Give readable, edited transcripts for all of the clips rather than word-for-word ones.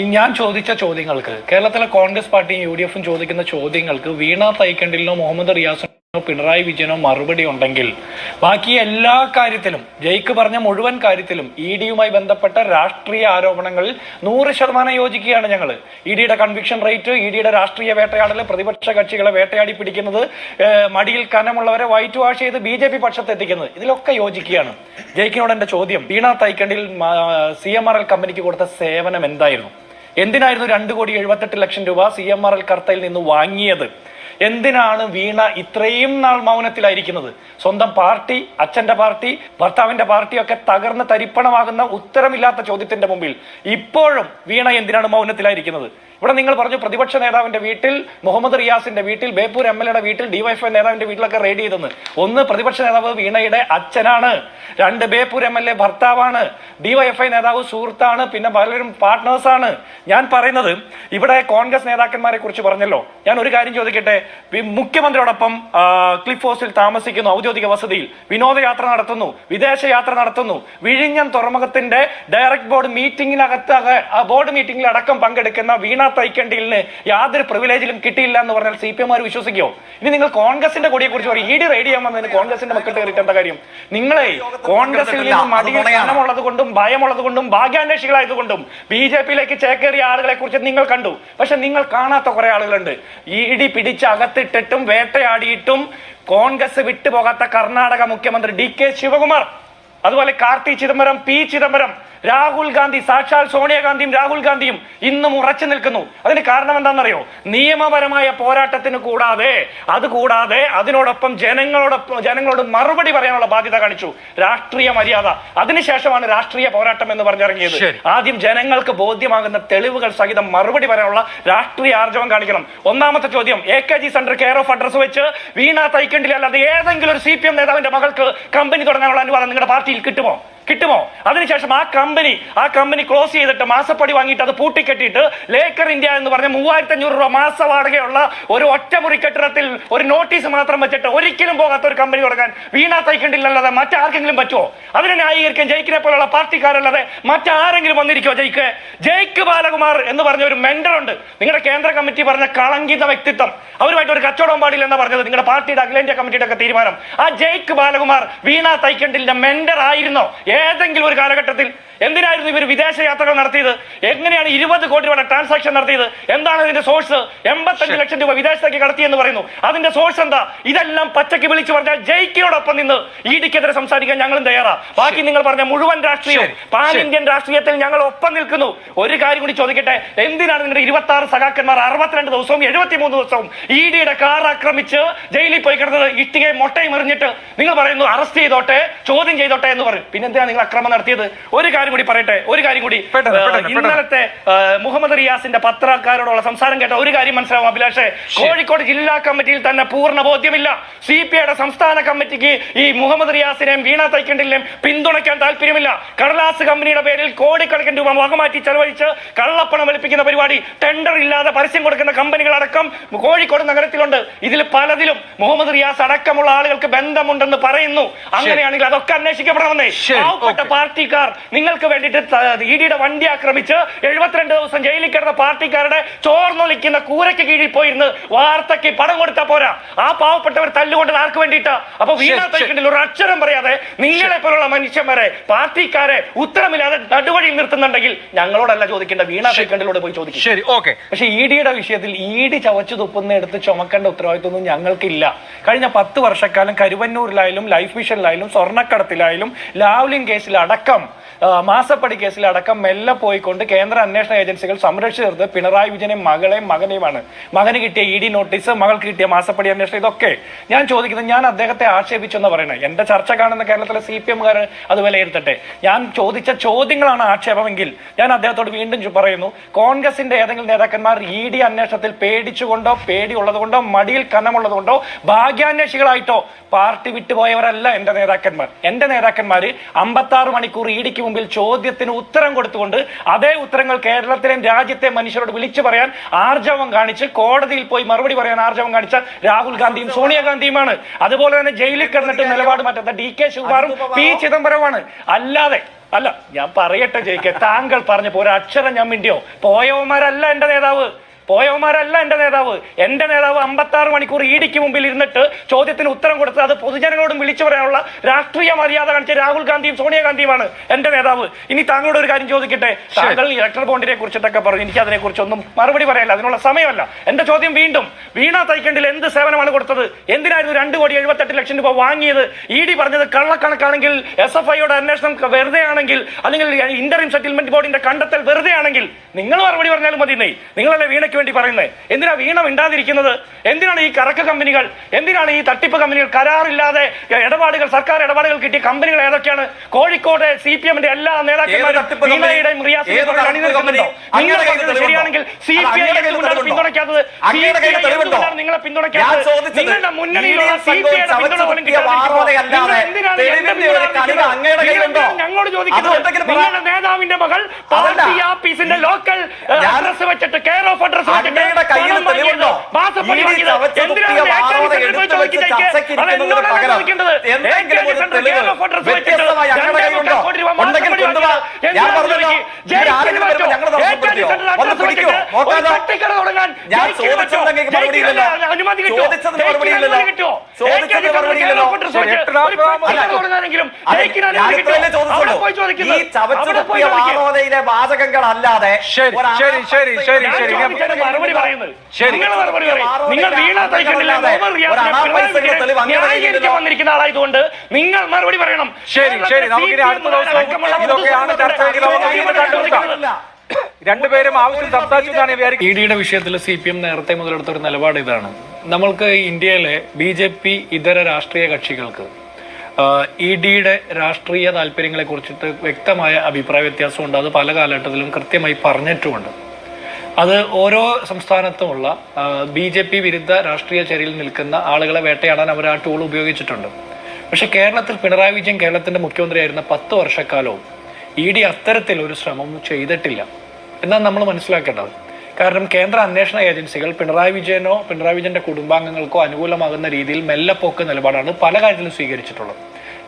ഞാൻ ചോദിച്ച ചോദ്യങ്ങൾക്ക് കേരളത്തിലെ കോൺഗ്രസ് പാർട്ടിയും UDF ചോദിക്കുന്ന ചോദ്യങ്ങൾക്ക് വീണ തൈക്കണ്ടിലിനോ മുഹമ്മദ് റിയാസിനോ പിണറായി വിജയനോ മറുപടി ഉണ്ടെങ്കിൽ ബാക്കി എല്ലാ കാര്യത്തിലും ജയിക്ക് പറഞ്ഞ മുഴുവൻ കാര്യത്തിലും EDയുമായി ബന്ധപ്പെട്ട രാഷ്ട്രീയ ആരോപണങ്ങളിൽ 100% യോജിക്കുകയാണ് ഞങ്ങൾ. EDയുടെ കൺവിക്ഷൻ റേറ്റ്, EDയുടെ രാഷ്ട്രീയ വേട്ടയാടൽ, പ്രതിപക്ഷ കക്ഷികളെ വേട്ടയാടി പിടിക്കുന്നത്, മടിയിൽ കനമുള്ളവരെ വൈറ്റ് വാഷ് ചെയ്ത് BJP പക്ഷത്തെത്തിക്കുന്നത്, ഇതിലൊക്കെ യോജിക്കുകയാണ്. ജയിക്കിനോട് എന്റെ ചോദ്യം, വീണ തൈക്കണ്ടിൽ CMRL കമ്പനിക്ക് കൊടുത്ത സേവനം എന്തായിരുന്നു? എന്തിനായിരുന്നു 2,78,00,000 രൂപ CMRL കർത്തയിൽ നിന്ന് വാങ്ങിയത്? എന്തിനാണ് വീണ ഇത്രയും നാൾ മൗനത്തിലായിരിക്കുന്നത്? സ്വന്തം പാർട്ടി, അച്ഛന്റെ പാർട്ടി, ഭർത്താവിന്റെ പാർട്ടിയൊക്കെ തകർന്ന് തരിപ്പണമാകുന്ന ഉത്തരമില്ലാത്ത ചോദ്യത്തിന്റെ മുമ്പിൽ ഇപ്പോഴും വീണ എന്തിനാണ് മൗനത്തിലായിരിക്കുന്നത്? ഇവിടെ നിങ്ങൾ പറഞ്ഞു പ്രതിപക്ഷ നേതാവിന്റെ വീട്ടിൽ, മുഹമ്മദ് റിയാസിന്റെ വീട്ടിൽ, ബേപ്പൂർ MLA വീട്ടിൽ, DYFI നേതാവിന്റെ വീട്ടിലൊക്കെ റെയ്ഡ് ചെയ്തെന്ന്. ഒന്ന്, പ്രതിപക്ഷ നേതാവ് വീണയുടെ അച്ഛനാണ്. 2, ബേപ്പൂർ MLA ഭർത്താവാണ്. DYFI നേതാവ് സുഹൃത്താണ്. പിന്നെ പലരും പാർട്ട്നേഴ്സാണ്. ഞാൻ പറയുന്നത്, ഇവിടെ കോൺഗ്രസ് നേതാക്കന്മാരെ കുറിച്ച് പറഞ്ഞല്ലോ. ഞാൻ ഒരു കാര്യം ചോദിക്കട്ടെ. മുഖ്യമന്ത്രിയോടൊപ്പം ക്ലിഫ് ഹൗസിൽ താമസിക്കുന്നു, ഔദ്യോഗിക വസതിയിൽ വിനോദയാത്ര നടത്തുന്നു, വിദേശയാത്ര നടത്തുന്നു, വിഴിഞ്ഞം തുറമുഖത്തിന്റെ ഡയറക്ട് ബോർഡ് ബോർഡ് മീറ്റിംഗിൽ അടക്കം പങ്കെടുക്കുന്ന വീണ തൈക്കണ്ടിലിന് യാതൊരു പ്രിവിലേജിലും കിട്ടിയില്ല എന്ന് പറഞ്ഞാൽ CPM വിശ്വസിക്കോ? ഇനി നിങ്ങൾ കോൺഗ്രസിന്റെ കൊടിയെ കുറിച്ച് പറയും. ED റെയ്ഡ് ചെയ്യാൻ വന്നതിന് കോൺഗ്രസിന്റെ മക്കളുടെ കയറിയിട്ട് എന്താ കാര്യം? നിങ്ങളെ കോൺഗ്രസിൽ നിന്ന് മടിയിൽ സ്ഥാനമുള്ളത് കൊണ്ടും ഭയമുള്ളത് കൊണ്ടും ഭാഗ്യാന്വേഷികളായതുകൊണ്ടും BJPയിലേക്ക് ചേക്കേറിയ ആളുകളെ കുറിച്ച് നിങ്ങൾ കണ്ടു. പക്ഷെ നിങ്ങൾ കാണാത്ത കുറെ ആളുകളുണ്ട്. ED പിടിച്ച് അകത്തിട്ടിട്ടും വേട്ടയാടിയിട്ടും കോൺഗ്രസ് വിട്ടുപോകാത്ത കർണാടക മുഖ്യമന്ത്രി DK ശിവകുമാർ, അതുപോലെ കാർത്തി ചിദംബരം, P ചിദംബരം, രാഹുൽ ഗാന്ധി, സാക്ഷാൽ സോണിയാഗാന്ധിയും രാഹുൽ ഗാന്ധിയും ഇന്നും ഉറച്ചു നിൽക്കുന്നു. അതിന് കാരണം എന്താണെന്നറിയോ? നിയമപരമായ പോരാട്ടത്തിന് കൂടാതെ അതിനോടൊപ്പം ജനങ്ങളോട് മറുപടി പറയാനുള്ള ബാധ്യത കാണിച്ചു. രാഷ്ട്രീയ മര്യാദ. അതിനുശേഷമാണ് രാഷ്ട്രീയ പോരാട്ടം എന്ന് പറഞ്ഞിറങ്ങിയത്. ആദ്യം ജനങ്ങൾക്ക് ബോധ്യമാകുന്ന തെളിവുകൾ സഹിതം മറുപടി പറയാനുള്ള രാഷ്ട്രീയ ആർജവം കാണിക്കണം. ഒന്നാമത്തെ ചോദ്യം, AKG centre care of address വെച്ച് വീണ തൈക്കണ്ടിൽ അല്ലാതെ ഏതെങ്കിലും ഒരു CPM നേതാവിന്റെ മകൾക്ക് കമ്പനി തുടങ്ങാനുള്ള അനുവാദം നിങ്ങളുടെ പാർട്ടിയിൽ കിട്ടുമോ? അതിനുശേഷം ആ കമ്പനി ക്ലോസ് ചെയ്തിട്ട് മാസപ്പടി വാങ്ങിയിട്ട് അത് പൂട്ടിക്കെട്ടിയിട്ട് ലേക്കർ ഇന്ത്യ എന്ന് പറഞ്ഞ 3,500 രൂപ മാസ വാടകയുള്ള ഒരു ഒറ്റമുറി കെട്ടിടത്തിൽ ഒരു നോട്ടീസ് മാത്രം വെച്ചിട്ട് ഒരിക്കലും പോകാത്ത ഒരു കമ്പനി തുടങ്ങാൻ വീണ തൈക്കണ്ടിലല്ലാതെ മറ്റാർക്കെങ്കിലും പറ്റുമോ? അതിനെ ന്യായീകരിക്കാൻ ജയിക്കിനെ പോലുള്ള പാർട്ടിക്കാരല്ലാതെ മറ്റാരെങ്കിലും വന്നിരിക്കോ? ജയിക്ക് ബാലകുമാർ എന്ന് പറഞ്ഞ ഒരു മെന്ററുണ്ട്. നിങ്ങളുടെ കേന്ദ്ര കമ്മിറ്റി പറഞ്ഞ കളങ്കിത വ്യക്തിത്വം, അവരുമായിട്ട് ഒരു കച്ചവടം പാടില്ല എന്ന് പറഞ്ഞത് നിങ്ങളുടെ പാർട്ടിയുടെ അഖിലേന്ത്യാ കമ്മിറ്റിയുടെ ഒക്കെ തീരുമാനം. ആ ജയിക്ക് ബാലകുമാർ വീണ തൈക്കണ്ടിലിന്റെ മെന്റർ ആയിരുന്നോ ഏതെങ്കിലും ഒരു കാലഘട്ടത്തിൽ? എന്തിനായിരുന്നു ഇവർ വിദേശ യാത്രകൾ നടത്തിയത്? എങ്ങനെയാണ് 20 കോടി രൂപ ട്രാൻസാക്ഷൻ നടത്തിയത്? എന്താണ് ഇതിന്റെ സോഴ്സ്? 85 ലക്ഷം രൂപ വിദേശത്തേക്ക് കടത്തിയെന്ന് പറയുന്നു. അതിന്റെ സോഴ്സ് എന്താ? ഇതെല്ലാം പച്ചയ്ക്ക് വിളിച്ചു പറഞ്ഞാൽ ജയിക്കിനോടൊപ്പം നിന്ന് EDക്കെതിരെ സംസാരിക്കാൻ ഞങ്ങളും തയ്യാറാ. ബാക്കി നിങ്ങൾ പറഞ്ഞ മുഴുവൻ രാഷ്ട്രീയവും പാൻ ഇന്ത്യൻ രാഷ്ട്രീയത്തിൽ ഞങ്ങൾ ഒപ്പം നിൽക്കുന്നു. ഒരു കാര്യം കൂടി ചോദിക്കട്ടെ, എന്തിനാണ് നിങ്ങളുടെ 26 സഖാക്കന്മാർ 62 ദിവസവും 73 ദിവസവും EDയുടെ കാർ ആക്രമിച്ച് ജയിലിൽ പോയി കിടന്നത്? ഇഷ്ടികയും മുട്ടയും എറിഞ്ഞിട്ട് നിങ്ങൾ പറയുന്നു അറസ്റ്റ് ചെയ്തോട്ടെ, ചോദ്യം ചെയ്തോട്ടെ എന്ന് പറയും. പിന്നെന്തിനാണ് നിങ്ങൾ അക്രമം നടത്തിയത്? ഒരു കാര്യം കൂടി പറയട്ടെ. ഇന്നലത്തെ മുഹമ്മദ് റിയാസിന്റെ പത്രക്കാരോടുള്ള സംസാരം കേട്ട ഒരു കാര്യം മനസ്സിലാവും അഭിലാഷേ. കോഴിക്കോട് ജില്ലാ കമ്മിറ്റിയിൽ തന്നെ പൂർണ്ണ ബോധ്യമില്ല. CPIയുടെ സംസ്ഥാന കമ്മിറ്റിക്ക് ഈ മുഹമ്മദ് റിയാസിനെയും വീണ തൈക്കണ്ടിലിനെയും പിന്തുണയ്ക്കാൻ താല്പര്യമില്ല. കടലാസ് കമ്പനിയുടെ പേരിൽ കോടിക്കണക്കിന് രൂപ വകമാറ്റി ചെലവഴിച്ച് കള്ളപ്പണം വെളുപ്പിക്കുന്ന പരിപാടി, ടെൻഡർ ഇല്ലാതെ പരസ്യം കൊടുക്കുന്ന കമ്പനികളടക്കം കോഴിക്കോട് നഗരത്തിലുണ്ട്. ഇതിൽ പലതിലും മുഹമ്മദ് റിയാസ് അടക്കമുള്ള ആളുകൾക്ക് ബന്ധമുണ്ടെന്ന് പറയുന്നു. അങ്ങനെയാണെങ്കിൽ അതൊക്കെ അന്വേഷിക്കപ്പെടണമെന്നേ. പാവപ്പെട്ട പാർട്ടിക്കാർ നിങ്ങൾക്ക് വേണ്ടിയിട്ട് EDയുടെ വണ്ടി ആക്രമിച്ച് 72 ദിവസം ജയിലിൽ കിടന്ന പാർട്ടിക്കാരുടെ ചോർന്നൊലിക്കുന്ന കൂരയ്ക്ക് കീഴിൽ പോയിരുന്ന് വാർത്തയ്ക്ക് പണം കൊടുത്താൽ പോരാ. ആ പാവപ്പെട്ടവർ തല്ലുകൊണ്ടത് ആർക്ക് വേണ്ടിയിട്ടാ? അപ്പൊ വീണ തൈക്കണ്ടിൽ ഒരു അക്ഷരം പറയാതെ നിങ്ങളെ പോലുള്ള മനുഷ്യന്മാരെ, പാർട്ടിക്കാരെ ഉത്തരമില്ലാതെ നടുവഴിയിൽ നിർത്തുന്നുണ്ടെങ്കിൽ ഞങ്ങളോടല്ല ചോദിക്കേണ്ട, വീണ തൈക്കണ്ടിലൂടെ പോയി ചോദിക്കും. ശരി, ഓക്കെ. പക്ഷെ EDയുടെ വിഷയത്തിൽ ED ചവച്ചു തുപ്പുന്ന എടുത്ത് ചുമക്കേണ്ട ഉത്തരവാദിത്വമൊന്നും ഞങ്ങൾക്കില്ല. കഴിഞ്ഞ 10 വർഷക്കാലം കരുവന്നൂരിലായാലും ലൈഫ് മിഷനിലായാലും സ്വർണ്ണക്കടത്തിലായാലും ലാവ്ലിൻ കേസിലടക്കം മാസപ്പടി കേസിലടക്കം മെല്ലെ പോയിക്കൊണ്ട് കേന്ദ്ര അന്വേഷണ ഏജൻസികൾ സംരക്ഷിച്ചു നിർത്തത് പിണറായി വിജയനെയും മകനെയുമാണ്. മകന് കിട്ടിയ ED നോട്ടീസ്, മകൾക്ക് കിട്ടിയ മാസപ്പടി അന്വേഷണം, ഇതൊക്കെ ഞാൻ ചോദിക്കുന്നത്. ഞാൻ അദ്ദേഹത്തെ ആക്ഷേപിച്ചെന്ന് പറയണേ. എന്റെ ചർച്ച കാണുന്ന കേരളത്തിലെ CPMകാർ അത് വിലയിരുത്തട്ടെ. ഞാൻ ചോദിച്ച ചോദ്യങ്ങളാണ് ആക്ഷേപമെങ്കിൽ ഞാൻ അദ്ദേഹത്തോട് വീണ്ടും പറയുന്നു, കോൺഗ്രസിന്റെ ഏതെങ്കിലും നേതാക്കന്മാർ ED അന്വേഷണത്തിൽ പേടിച്ചുകൊണ്ടോ പേടിയുള്ളത് കൊണ്ടോ മടിയിൽ കനമുള്ളത് കൊണ്ടോ ഭാഗ്യാന്വേഷികളായിട്ടോ പാർട്ടി വിട്ടുപോയവരല്ല എന്റെ നേതാക്കന്മാർ. എന്റെ നേതാക്കന്മാര് 56 മണിക്കൂർ EDക്ക് മുമ്പിൽ ചോദ്യത്തിന് ഉത്തരം കൊടുത്തുകൊണ്ട് അതേ ഉത്തരങ്ങൾ കേരളത്തിലെയും രാജ്യത്തെ മനുഷ്യരോട് വിളിച്ചു പറയാൻ ആർജവം കാണിച്ച് കോടതിയിൽ പോയി മറുപടി പറയാൻ ആർജവം കാണിച്ച രാഹുൽ ഗാന്ധിയും സോണിയാഗാന്ധിയുമാണ്. അതുപോലെ തന്നെ ജയിലിൽ കിടന്നിട്ട് നിലപാട് മാറ്റാത്ത DK ശിവകുമാറും P ചിദംബരവുമാണ്. അല്ല ഞാൻ പറയട്ടെ ജയിക്കെ, താങ്കൾ പറഞ്ഞപ്പോ ഒരു അക്ഷരം ഞാൻ മിണ്ടിയോ? പോയവന്മാരല്ല എന്റെ നേതാവ്, പോയവന്മാരല്ല എന്റെ നേതാവ്. എന്റെ നേതാവ് 56 മണിക്കൂർ ഇഡിക്ക് മുമ്പിൽ ഇരുന്നിട്ട് ചോദ്യത്തിന് ഉത്തരം കൊടുത്ത് അത് പൊതുജനങ്ങളോടും വിളിച്ചു പറയാനുള്ള രാഷ്ട്രീയ മര്യാദ കാണിച്ച രാഹുൽ ഗാന്ധിയും സോണിയാഗാന്ധിയുമാണ് എന്റെ നേതാവ്. ഇനി താങ്കളോട് ഒരു കാര്യം ചോദിക്കട്ടെ, താങ്കൾ ഇലക്ട്രൽ ബോണ്ടിനെ കുറിച്ചിട്ടൊക്കെ പറഞ്ഞു, എനിക്ക് അതിനെ കുറിച്ചൊന്നും മറുപടി പറയാനില്ല, അതിനുള്ള സമയമല്ല. എന്റെ ചോദ്യം വീണ്ടും, വീണ തൈക്കണ്ടിൽ എന്ത് സേവനമാണ് കൊടുത്തത്? എന്തിനായിരുന്നു 2,78,00,000 രൂപ വാങ്ങിയത്? ഇഡി പറഞ്ഞത് കള്ളക്കണക്കാണെങ്കിൽ, SFIയുടെ അന്വേഷണം വെറുതെ ആണെങ്കിൽ, അല്ലെങ്കിൽ ഇന്ററിം സെറ്റിൽമെന്റ് ബോർഡിന്റെ കണ്ടെത്തൽ വെറുതെ ആണെങ്കിൽ നിങ്ങൾ മറുപടി പറഞ്ഞാലും മതി. നിങ്ങളല്ലേ വീണയ്ക്ക് വേണ്ടി പറയുന്നത്? എന്തിനാ വീണ മിണ്ടാതിരിക്കുന്നത്? എന്തിനാണ് ഈ കറക്ക് കമ്പനികൾ, എന്തിനാണ് ഈ തട്ടിപ്പ് കമ്പനികൾ, കരാറില്ലാതെ ഇടപാടുകൾ, സർക്കാർ ഇടപാടുകൾ കിട്ടിയ കമ്പനികൾ ഏതൊക്കെയാണ്? കോഴിക്കോട് CPM-ന്റെ എല്ലാ നേതാക്കന്മാരും വീണയുടെയും റിയാസിന്റെയും ശരിയാണെങ്കിൽ CPI പിന്തുണയ്ക്കാത്തത്, നിങ്ങളെ പിന്തുണയ്ക്കാത്തത്, നിങ്ങളുടെ മുന്നണിയിലുള്ള CPI-യുടെ പിന്തുണ പോലും ഞങ്ങളോട് ചോദിക്കുന്നത്, നിങ്ങളുടെ നേതാവിന്റെ മകൾ പാർട്ടി ആഫീസിന്റെ ലോക്കൽ അഡ്രസ് വെച്ചിട്ട്, കെയർ ഓഫ് അഡ്രസ് വാചകങ്ങളല്ലാതെ മറുപടി പറയുന്നത് നിങ്ങൾ വീണ തൈക്കണ്ടില്ല വന്നിരിക്കുന്ന ആളായതുകൊണ്ട് നിങ്ങൾ മറുപടി പറയണം. ശരി ശരി, നമുക്കിനി അടുത്ത ദിവസം ഇതൊക്കെയാണ് ചർച്ചയെങ്കിൽ രണ്ടുപേരും ആവശ്യം സംസാരിച്ചതാണ് വിചാരിക്കും. ഇഡിയുടെ വിഷയത്തിൽ CPM നേരത്തെ മുതലെടുത്തൊരു നിലപാട് ഇതാണ്. നമ്മൾക്ക് ഇന്ത്യയിലെ BJP ഇതര രാഷ്ട്രീയ കക്ഷികൾക്ക് ഇഡിയുടെ രാഷ്ട്രീയ താല്പര്യങ്ങളെ കുറിച്ചിട്ട് വ്യക്തമായ അഭിപ്രായ വ്യത്യാസമുണ്ട്. അത് പല കാലഘട്ടത്തിലും കൃത്യമായി പറഞ്ഞിട്ടുമുണ്ട്. അത് ഓരോ സംസ്ഥാനത്തുമുള്ള BJP വിരുദ്ധ രാഷ്ട്രീയ ചേരിയിൽ നിൽക്കുന്ന ആളുകളെ വേട്ടയാടാൻ അവർ ആ ടൂൾ ഉപയോഗിച്ചിട്ടുണ്ട്. പക്ഷെ കേരളത്തിൽ പിണറായി വിജയൻ കേരളത്തിന്റെ മുഖ്യമന്ത്രിയായിരുന്ന 10 വർഷക്കാലവും ഇഡി അത്തരത്തിൽ ഒരു ശ്രമം ചെയ്തിട്ടില്ല എന്നാണ് നമ്മൾ മനസ്സിലാക്കേണ്ടത്. കാരണം കേന്ദ്ര അന്വേഷണ ഏജൻസികൾ പിണറായി വിജയനോ പിണറായി വിജയന്റെ കുടുംബാംഗങ്ങൾക്കോ അനുകൂലമാകുന്ന രീതിയിൽ മെല്ലെപ്പോക്ക് നിലപാടാണ് പല കാര്യത്തിലും സ്വീകരിച്ചിട്ടുള്ളത്.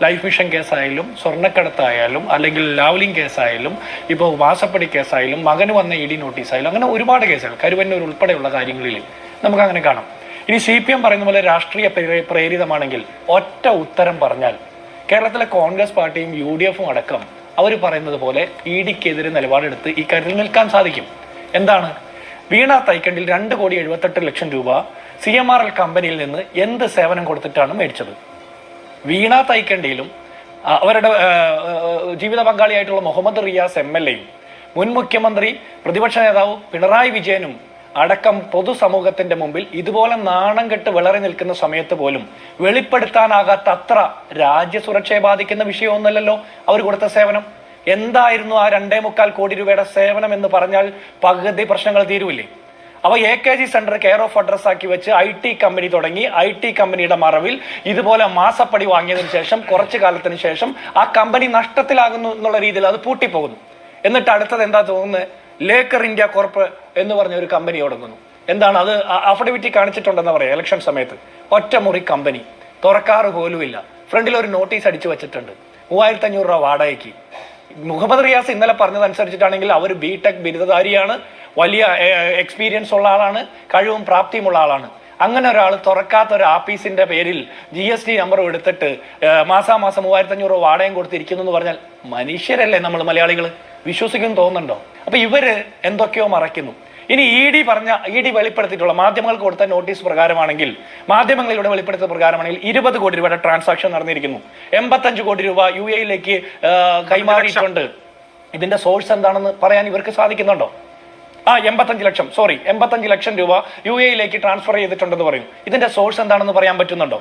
ലൈഫ് മിഷൻ കേസായാലും, സ്വർണ്ണക്കടത്തായാലും, അല്ലെങ്കിൽ ലാവ്ലിംഗ് കേസായാലും, ഇപ്പോൾ മാസപ്പടി കേസായാലും, മകന് വന്ന ഇഡി നോട്ടീസായാലും, അങ്ങനെ ഒരുപാട് കേസുകൾ, കരുവന്നൂർ ഉൾപ്പെടെയുള്ള കാര്യങ്ങളിൽ നമുക്കങ്ങനെ കാണാം. ഇനി CPM പറയുന്ന പോലെ രാഷ്ട്രീയ പ്രേരിതമാണെങ്കിൽ ഒറ്റ ഉത്തരം പറഞ്ഞാൽ കേരളത്തിലെ കോൺഗ്രസ് പാർട്ടിയും UDF-ഉം അടക്കം അവർ പറയുന്നത് പോലെ ഇഡിക്കെതിരെ നിലപാടെടുത്ത് ഈ കാര്യത്തിൽ നിൽക്കാൻ സാധിക്കും. എന്താണ്? വീണ തൈക്കണ്ടിൽ 2,78,00,000 രൂപ CMRL കമ്പനിയിൽ നിന്ന് എന്ത് സേവനം കൊടുത്തിട്ടാണ് മേടിച്ചത്? വീണ തൈക്കണ്ടിയിലും അവരുടെ ജീവിത പങ്കാളിയായിട്ടുള്ള മുഹമ്മദ് റിയാസ് MLA-യും മുൻ മുഖ്യമന്ത്രി പ്രതിപക്ഷ നേതാവ് പിണറായി വിജയനും അടക്കം പൊതുസമൂഹത്തിന്റെ മുമ്പിൽ ഇതുപോലെ നാണം കെട്ട് വിളറി നിൽക്കുന്ന സമയത്ത് പോലും വെളിപ്പെടുത്താനാകാത്ത അത്ര രാജ്യസുരക്ഷയെ ബാധിക്കുന്ന വിഷയമൊന്നുമല്ലല്ലോ അവർ കൊടുത്ത സേവനം. എന്തായിരുന്നു ആ 2.25 കോടി രൂപയുടെ സേവനം എന്ന് പറഞ്ഞാൽ പകുതി പ്രശ്നങ്ങൾ തീരുവില്ലേ? അവ AKG centre care of address ആക്കി വെച്ച് IT കമ്പനി തുടങ്ങി, IT കമ്പനിയുടെ മറവിൽ ഇതുപോലെ മാസപ്പടി വാങ്ങിയതിനു ശേഷം കുറച്ചു കാലത്തിന് ശേഷം ആ കമ്പനി നഷ്ടത്തിലാകുന്നു എന്നുള്ള രീതിയിൽ അത് പൂട്ടിപ്പോകുന്നു. എന്നിട്ട് അടുത്തത് എന്താ തോന്നുന്നത്? ലേക്കർ ഇന്ത്യ കോർപ്പ് എന്ന് പറഞ്ഞ ഒരു കമ്പനി തുടങ്ങുന്നു. എന്താണ് അത്? അഫിഡവിറ്റ് കാണിച്ചിട്ടുണ്ടെന്ന് പറയാം. ഇലക്ഷൻ സമയത്ത് ഒറ്റമുറി കമ്പനി, തുറക്കാറ് പോലുമില്ല, ഫ്രണ്ടിൽ ഒരു നോട്ടീസ് അടിച്ചു വെച്ചിട്ടുണ്ട്, 3,500 രൂപ വാടകയ്ക്ക്. മുഹമ്മദ് റിയാസ് ഇന്നലെ പറഞ്ഞതനുസരിച്ചിട്ടാണെങ്കിൽ അവർ BTech ബിരുദധാരിയാണ്, വലിയ എക്സ്പീരിയൻസ് ഉള്ള ആളാണ്, കഴിവും പ്രാപ്തിയുമുള്ള ആളാണ്. അങ്ങനെ ഒരാൾ തുറക്കാത്ത ഒരു ആഫീസിന്റെ പേരിൽ GST നമ്പർ എടുത്തിട്ട് മാസാമാസം 3,500 രൂപ വാടകയും കൊടുത്തിരിക്കുന്നു എന്ന് പറഞ്ഞാൽ മനുഷ്യരല്ലേ നമ്മൾ മലയാളികൾ? വിശ്വസിക്കുന്നു തോന്നുന്നുണ്ടോ? അപ്പൊ ഇവര് എന്തൊക്കെയോ മറയ്ക്കുന്നു. ഇനി ഇഡി വെളിപ്പെടുത്തിയിട്ടുള്ള മാധ്യമങ്ങൾക്ക് കൊടുത്ത നോട്ടീസ് പ്രകാരമാണെങ്കിൽ, മാധ്യമങ്ങളിലൂടെ വെളിപ്പെടുത്തിയ പ്രകാരമാണെങ്കിൽ 20 കോടി രൂപയുടെ ട്രാൻസാക്ഷൻ നടന്നിരിക്കുന്നു. 85 കോടി രൂപ UAE-യിലേക്ക് കൈമാറിയിട്ടുണ്ട്. ഇതിന്റെ സോഴ്സ് എന്താണെന്ന് പറയാൻ ഇവർക്ക് സാധിക്കുന്നുണ്ടോ? 85 ലക്ഷം രൂപ UAE-യിലേക്ക് ട്രാൻസ്ഫർ ചെയ്തിട്ടുണ്ടെന്ന് പറയും. ഇതിന്റെ സോഴ്സ് എന്താണെന്ന് പറയാൻ പറ്റുന്നുണ്ടോ?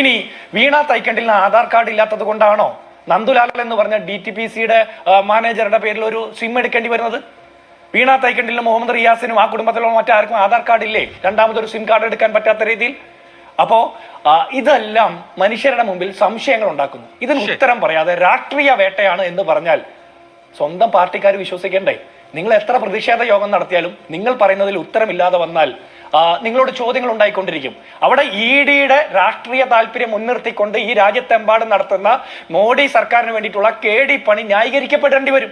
ഇനി വീണ തൈക്കണ്ടിലിന് ആധാർ കാർഡ് ഇല്ലാത്തത് കൊണ്ടാണോ നന്ദുലാൽ എന്ന് പറഞ്ഞ DTPC-യുടെ മാനേജറുടെ പേരിൽ ഒരു സിം എടുക്കേണ്ടി വരുന്നത്? വീണ തൈക്കണ്ടിലും മുഹമ്മദ് റിയാസിനും ആ കുടുംബത്തിലുള്ള മറ്റാർക്കും ആധാർ കാർഡ് ഇല്ലേ രണ്ടാമതൊരു സിം കാർഡ് എടുക്കാൻ പറ്റാത്ത രീതിയിൽ? അപ്പോ ഇതെല്ലാം മനുഷ്യരുടെ മുമ്പിൽ സംശയങ്ങൾ ഉണ്ടാക്കുന്നു. ഇതിന് ഉത്തരം പറയാതെ രാഷ്ട്രീയ വേട്ടയാണ് എന്ന് പറഞ്ഞാൽ സ്വന്തം പാർട്ടിക്കാർ വിശ്വസിക്കണ്ടേ? നിങ്ങൾ എത്ര പ്രതിഷേധ യോഗം നടത്തിയാലും നിങ്ങൾ പറയുന്നതിൽ ഉത്തരമില്ലാതെ വന്നാൽ നിങ്ങളോട് ചോദ്യങ്ങൾ ഉണ്ടായിക്കൊണ്ടിരിക്കും. അവിടെ EDയുടെ രാഷ്ട്രീയ താല്പര്യം മുൻനിർത്തിക്കൊണ്ട് ഈ രാജ്യത്തെമ്പാടും നടത്തുന്ന മോഡി സർക്കാരിന് വേണ്ടിയിട്ടുള്ള കേടി പണി ന്യായീകരിക്കപ്പെടേണ്ടി വരും.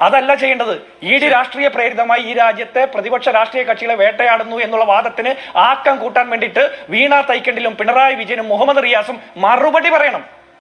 അതല്ല ചെയ്യേണ്ടത്. ED രാഷ്ട്രീയ പ്രേരിതമായി ഈ രാജ്യത്തെ പ്രതിപക്ഷ രാഷ്ട്രീയ കക്ഷികളെ വേട്ടയാടുന്നു എന്നുള്ള വാദത്തിന് ആക്കം കൂട്ടാൻ വേണ്ടിയിട്ട് വീണ തൈക്കണ്ടിലും പിണറായി വിജയനും മുഹമ്മദ് റിയാസും മറുപടി പറയണം.